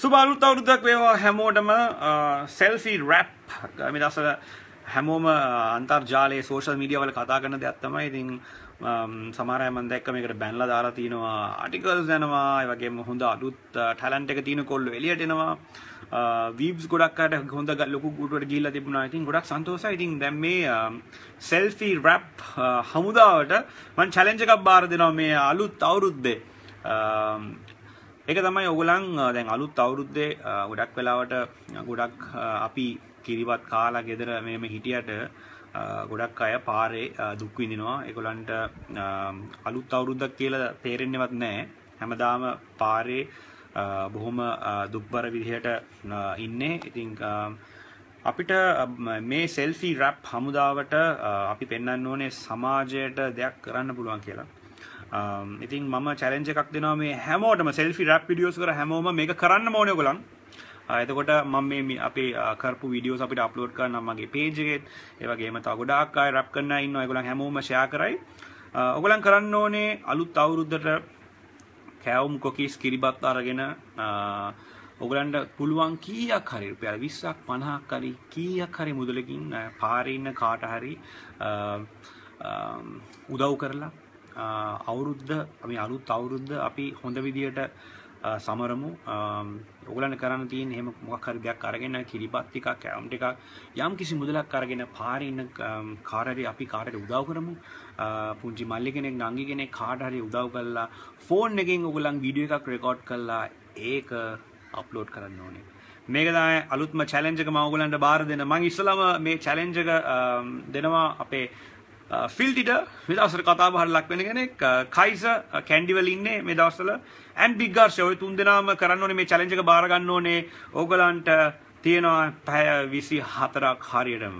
සුබ අවුරුද්දක් වේවා හැමෝටම සෙල්ෆි රැප් මේ දවස්වල හැමෝම අන්තර්ජාලයේ සෝෂල් මීඩියා වල කතා කරන දෙයක් තමයි. ඉතින් සමහර අය මම දැක්ක මේකට බැනලා දාලා තිනවා ආටිකල්ස් යනවා. ඒ වගේම හොඳ අලුත් ටැලන්ට් එක තියෙන කොල්ලෝ එළියට එනවා. වීබ්ස් ගොඩක් අයට හොඳ ලොකු ගුටුවට ගිහිල්ලා තිබුණා. ඉතින් ගොඩක් සන්තෝෂයි. ඉතින් දැන් මේ සෙල්ෆි රැප් හමුදාවට මම චැලෙන්ජ් එකක් බාර දෙනවා මේ අලුත් අවුරුද්දේ. ඒක තමයි ඔයගොල්ලන් දැන් අලුත් අවුරුද්දේ ගොඩක් වෙලාවට ගොඩක් අපි කිරිවත් කාලා ගෙදර මෙහෙම හිටියට ගොඩක් අය පාරේ දුක් විඳිනවා. ඒගොල්ලන්ට අලුත් අවුරුද්දක් කියලා තේරෙන්නේවත් නැහැ. හැමදාම පාරේ බොහොම දුක්බර විදිහට ඉන්නේ. ඉතින් අපිට මේ සෙල්ෆි රැප් හමුදාවට අපි පෙන්වන්න ඕනේ සමාජයට දෙයක් කරන්න පුළුවන් කියලා. ඉතින් මම චැලෙන්ජ් එකක් දෙනවා මේ හැමෝටම සෙල්ෆි රැප් වීඩියෝස් කර හැමෝම මේක කරන්න ඕනේ ඔයගොල්ලන්. එතකොට මම මේ අපේ කරපු වීඩියෝස් අපිට අප්ලෝඩ් කරනවා මගේ පේජ් එකේ. ඒ වගේම තව ගොඩාක් අය රැප් කරන්න ඉන්නවා. ඒගොල්ලන් හැමෝම ෂෙයා කරයි. ඔයගොල්ලන් කරන්න ඕනේ අලුත් අවුරුද්දට කෑවුම් කොකිස් කිරිබත් අරගෙන ඔයගොල්ලන්ට පුළුවන් කීයක් හරි රුපියල් 20ක් 50ක් හරි කීයක් හරි මුදලකින් පාරේ ඉන්න කාට හරි උදව් කරලා අවුරුද්ද මේ අලුත් අවුරුද්ද අපි හොඳ විදියට සමරමු. ඔයගොල්ලන්ට කරන්න තියෙන එහෙම මොකක් හරි දෙයක් අරගෙන කිරිබත් ටිකක් කැවුම් ටිකක් යම් කිසි මුදලක් අරගෙන පාරේ ඉන්න කාට හරි අපි කාටට උදව් කරමු. පුංචි මල්ලි කෙනෙක් නංගි කෙනෙක් කාට හරි උදව් කරලා ෆෝන් එකෙන් ඔයගොල්ලන් වීඩියෝ එකක් රෙකෝඩ් කරලා ඒක අප්ලෝඩ් කරන්න ඕනේ. මේක තමයි අලුත්ම චැලෙන්ජ් එක මම ඔයගොල්ලන්ට බාර දෙන. මම ඉස්සලම මේ චැලෙන්ජ් එක දෙනවා අපේ ෆිල්ටිට මේ දවස්වල කතා බහට ලක් වෙන කෙනෙක් කයිස කැන්ඩිවල ඉන්නේ මේ දවස්වල and big girls ඔය තුන් දෙනාම කරන්න ඕනේ මේ චැලෙන්ජ් එක බාර ගන්න ඕනේ. ඕගලන්ට තියෙනවා පැය 24ක් හරියටම